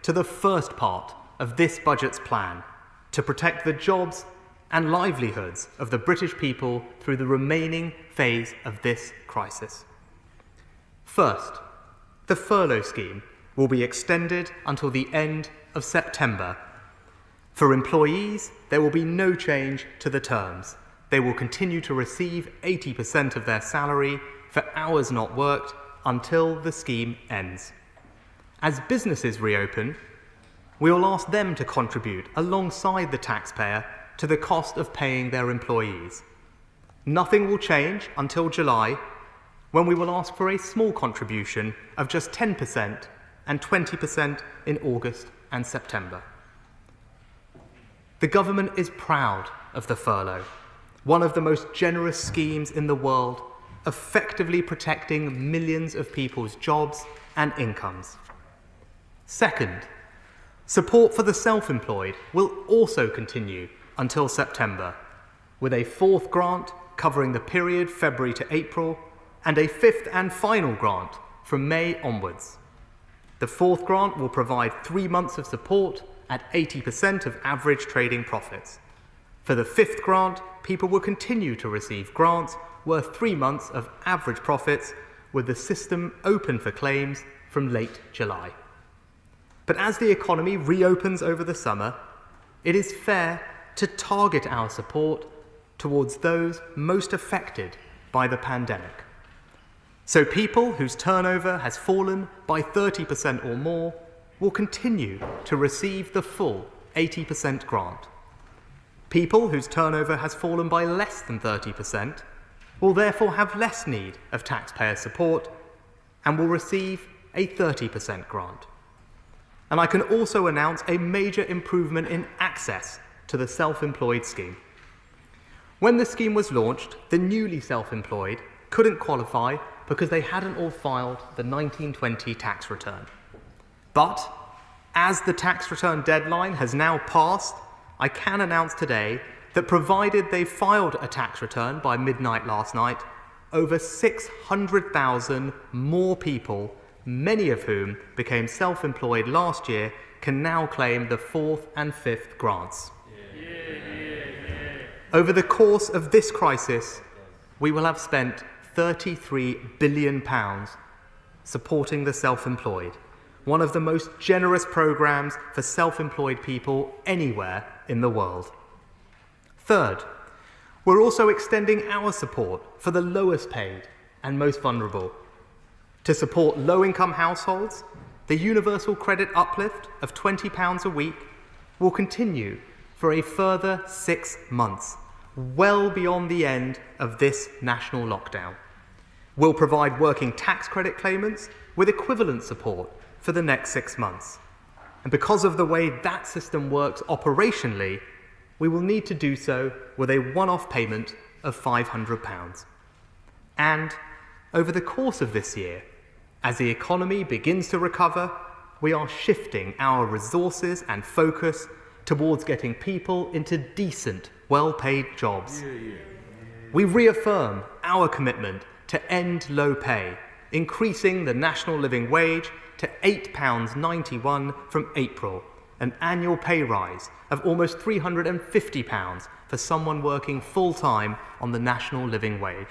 to the first part of this budget's plan to protect the jobs and livelihoods of the British people through the remaining phase of this crisis. First, the furlough scheme will be extended until the end of September. For employees, there will be no change to the terms. They will continue to receive 80% of their salary for hours not worked until the scheme ends. As businesses reopen, we will ask them to contribute alongside the taxpayer to the cost of paying their employees. Nothing will change until July, when we will ask for a small contribution of just 10% and 20% in August and September. The government is proud of the furlough, one of the most generous schemes in the world, effectively protecting millions of people's jobs and incomes. Second, support for the self-employed will also continue until September, with a fourth grant covering the period February to April and a fifth and final grant from May onwards. The fourth grant will provide 3 months of support at 80% of average trading profits. For the fifth grant, people will continue to receive grants worth 3 months of average profits, with the system open for claims from late July. But as the economy reopens over the summer, it is fair to target our support towards those most affected by the pandemic. So people whose turnover has fallen by 30% or more will continue to receive the full 80% grant. People whose turnover has fallen by less than 30% will therefore have less need of taxpayer support and will receive a 30% grant. And I can also announce a major improvement in access to the self-employed scheme. When the scheme was launched, the newly self-employed couldn't qualify because they hadn't all filed the 1920 tax return. But as the tax return deadline has now passed, I can announce today that provided they filed a tax return by midnight last night, over 600,000 more people, many of whom became self-employed last year, can now claim the fourth and fifth grants. Over the course of this crisis, we will have spent £33 billion supporting the self-employed, one of the most generous programmes for self-employed people anywhere in the world. Third, we're also extending our support for the lowest paid and most vulnerable. To support low-income households, the universal credit uplift of £20 a week will continue for a further 6 months, well beyond the end of this national lockdown. We'll provide working tax credit claimants with equivalent support for the next 6 months. And because of the way that system works operationally, we will need to do so with a one-off payment of £500. And over the course of this year, as the economy begins to recover, we are shifting our resources and focus towards getting people into decent, well-paid jobs. We reaffirm our commitment to end low pay, increasing the national living wage to £8.91 from April, an annual pay rise of almost £350 for someone working full-time on the national living wage.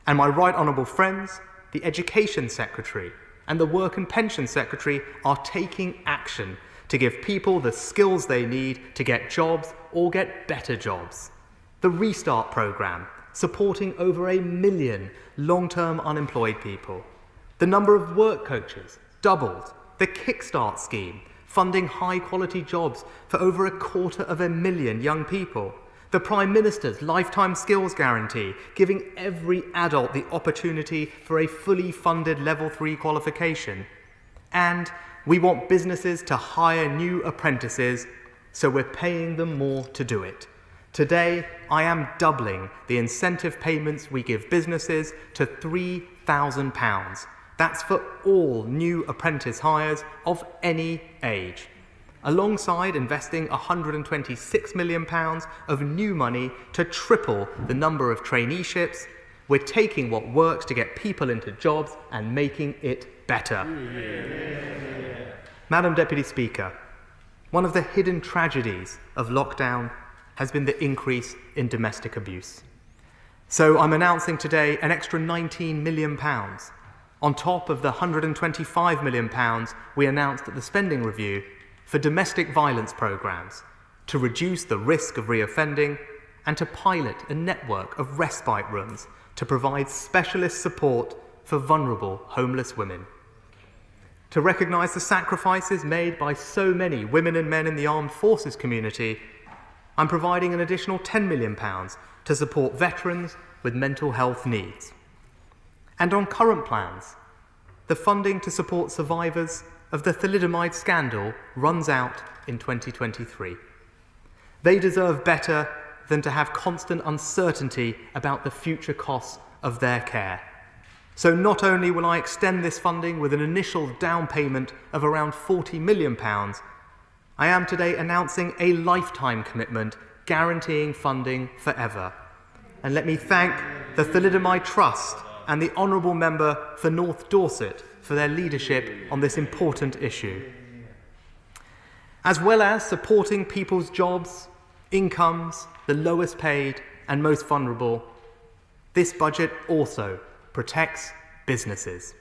And my right honourable friends, the Education Secretary and the Work and Pension Secretary are taking action to give people the skills they need to get jobs or get better jobs. The Restart programme, supporting over 1 million long-term unemployed people. The number of work coaches doubled. The Kickstart scheme, funding high-quality jobs for over 250,000 young people. The Prime Minister's Lifetime Skills Guarantee, giving every adult the opportunity for a fully funded Level 3 qualification. And we want businesses to hire new apprentices, so we're paying them more to do it. Today, I am doubling the incentive payments we give businesses to £3,000. That's for all new apprentice hires of any age. Alongside investing £126 million of new money to triple the number of traineeships, we're taking what works to get people into jobs and making it better. Madam Deputy Speaker, one of the hidden tragedies of lockdown has been the increase in domestic abuse. So I'm announcing today an extra £19 million on top of the £125 million we announced at the spending review for domestic violence programmes to reduce the risk of reoffending and to pilot a network of respite rooms to provide specialist support for vulnerable homeless women. To recognise the sacrifices made by so many women and men in the armed forces community, I'm providing an additional £10 million to support veterans with mental health needs. And on current plans, the funding to support survivors of the thalidomide scandal runs out in 2023. They deserve better than to have constant uncertainty about the future costs of their care. So not only will I extend this funding with an initial down payment of around £40 million, I am today announcing a lifetime commitment guaranteeing funding forever. And let me thank the Thalidomide Trust and the Honourable Member for North Dorset for their leadership on this important issue. As well as supporting people's jobs, incomes, the lowest paid and most vulnerable, this budget also protects businesses.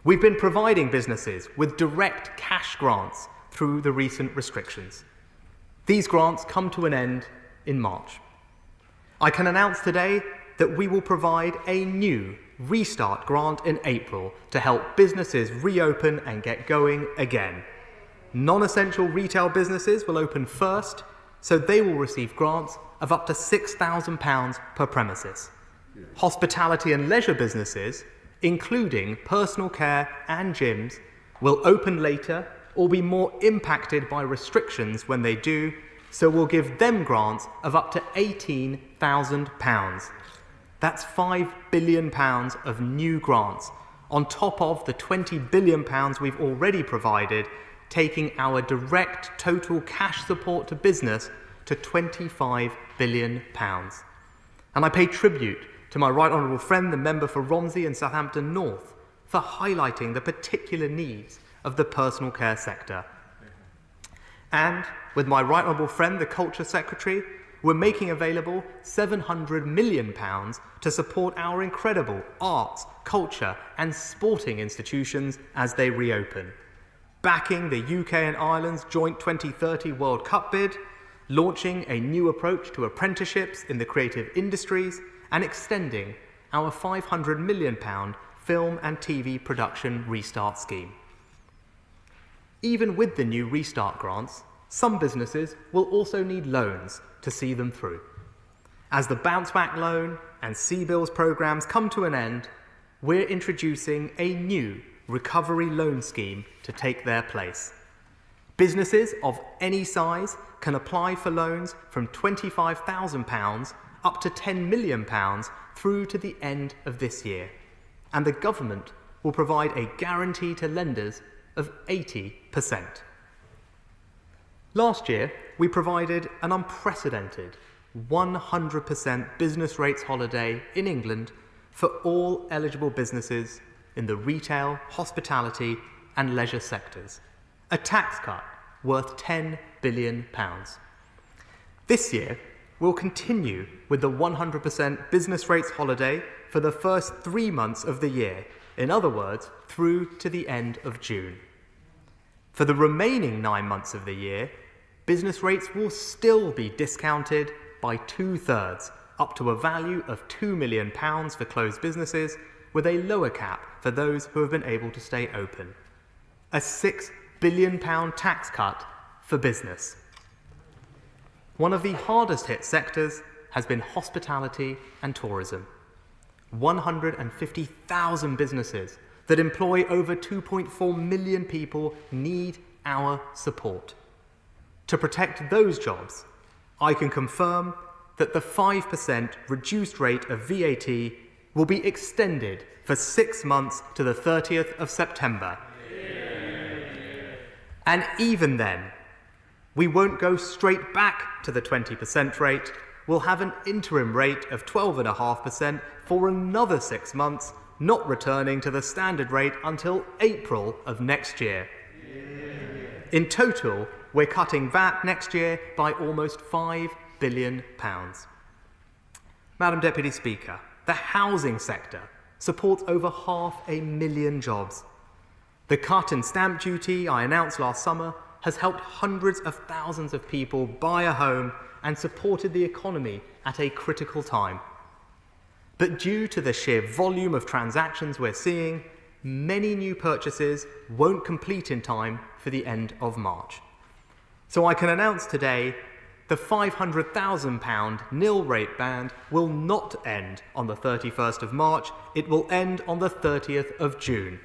We've been providing businesses with direct cash grants through the recent restrictions. These grants come to an end in March. I can announce today that we will provide a new Restart grant in April to help businesses reopen and get going again. Non-essential retail businesses will open first, so they will receive grants of up to £6,000 per premises. Hospitality and leisure businesses, including personal care and gyms, will open later or be more impacted by restrictions when they do, so we'll give them grants of up to £18,000. That's £5 billion of new grants, on top of the £20 billion we've already provided, taking our direct total cash support to business to £25 billion. And I pay tribute to my right honourable friend, the member for Romsey and Southampton North, for highlighting the particular needs of the personal care sector. And with my right honourable friend, the Culture Secretary, we're making available £700 million to support our incredible arts, culture and sporting institutions as they reopen. Backing the UK and Ireland's joint 2030 World Cup bid, launching a new approach to apprenticeships in the creative industries, and extending our £500 million film and TV production restart scheme. Even with the new restart grants, some businesses will also need loans to see them through. As the Bounce Back Loan and CBILS programmes come to an end, we're introducing a new recovery loan scheme to take their place. Businesses of any size can apply for loans from £25,000 up to £10 million through to the end of this year. And the government will provide a guarantee to lenders of 80%. Last year, we provided an unprecedented 100% business rates holiday in England for all eligible businesses in the retail, hospitality and leisure sectors, a tax cut worth £10 billion. This year, we'll continue with the 100% business rates holiday for the first 3 months of the year, in other words, through to the end of June. For the remaining 9 months of the year, business rates will still be discounted by 2/3, up to a value of £2 million for closed businesses, with a lower cap for those who have been able to stay open. A £6 billion tax cut for business. One of the hardest hit sectors has been hospitality and tourism. 150,000 businesses that employ over 2.4 million people need our support. To protect those jobs, I can confirm that the 5% reduced rate of VAT will be extended for 6 months to the 30th of September. And even then, we won't go straight back to the 20% rate. We'll have an interim rate of 12.5% for another 6 months, not returning to the standard rate until April of next year. In total, we're cutting VAT next year by almost £5 billion. Madam Deputy Speaker, the housing sector supports over 500,000 jobs. The cut in stamp duty I announced last summer has helped hundreds of thousands of people buy a home and supported the economy at a critical time. But due to the sheer volume of transactions we're seeing, many new purchases won't complete in time for the end of March. So I can announce today the £500,000 nil rate ban will not end on the 31st of March, it will end on the 30th of June.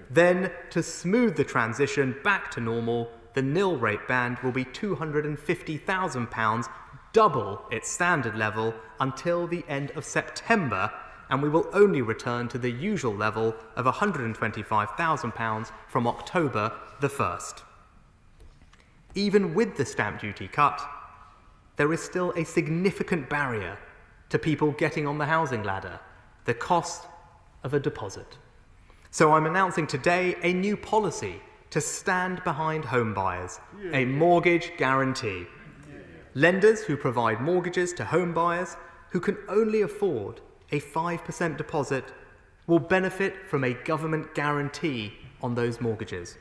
Then, to smooth the transition back to normal, the nil rate band will be £250,000, double its standard level, until the end of September, and we will only return to the usual level of £125,000 from October the 1st. Even with the stamp duty cut, there is still a significant barrier to people getting on the housing ladder: the cost of a deposit. So I'm announcing today a new policy to stand behind home buyers, a mortgage guarantee. Lenders who provide mortgages to home buyers who can only afford a 5% deposit will benefit from a government guarantee on those mortgages.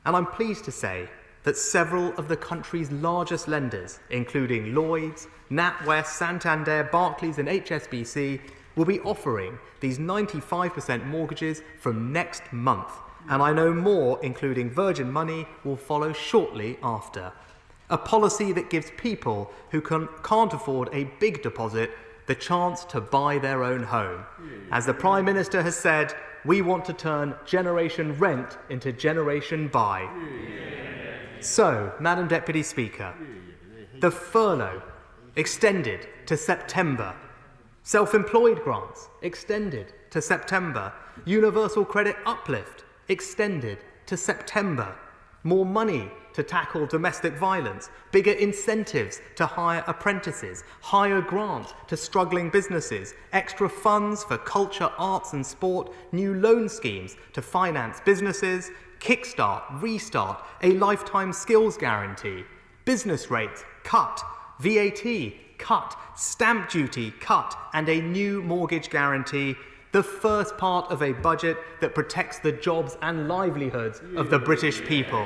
And I'm pleased to say that several of the country's largest lenders, including Lloyds, NatWest, Santander, Barclays and HSBC, will be offering these 95% mortgages from next month, and I know more, including Virgin Money, will follow shortly after. A policy that gives people who can't afford a big deposit the chance to buy their own home. As the Prime Minister has said, we want to turn Generation Rent into Generation Buy. So, Madam Deputy Speaker, the furlough extended to September, self-employed grants extended to September, universal credit uplift extended to September, more money to tackle domestic violence, bigger incentives to hire apprentices, higher grants to struggling businesses, extra funds for culture, arts and sport, new loan schemes to finance businesses, Kickstart, Restart, a lifetime skills guarantee, business rates cut, VAT cut, stamp duty cut, and a new mortgage guarantee, the first part of a budget that protects the jobs and livelihoods of the British people.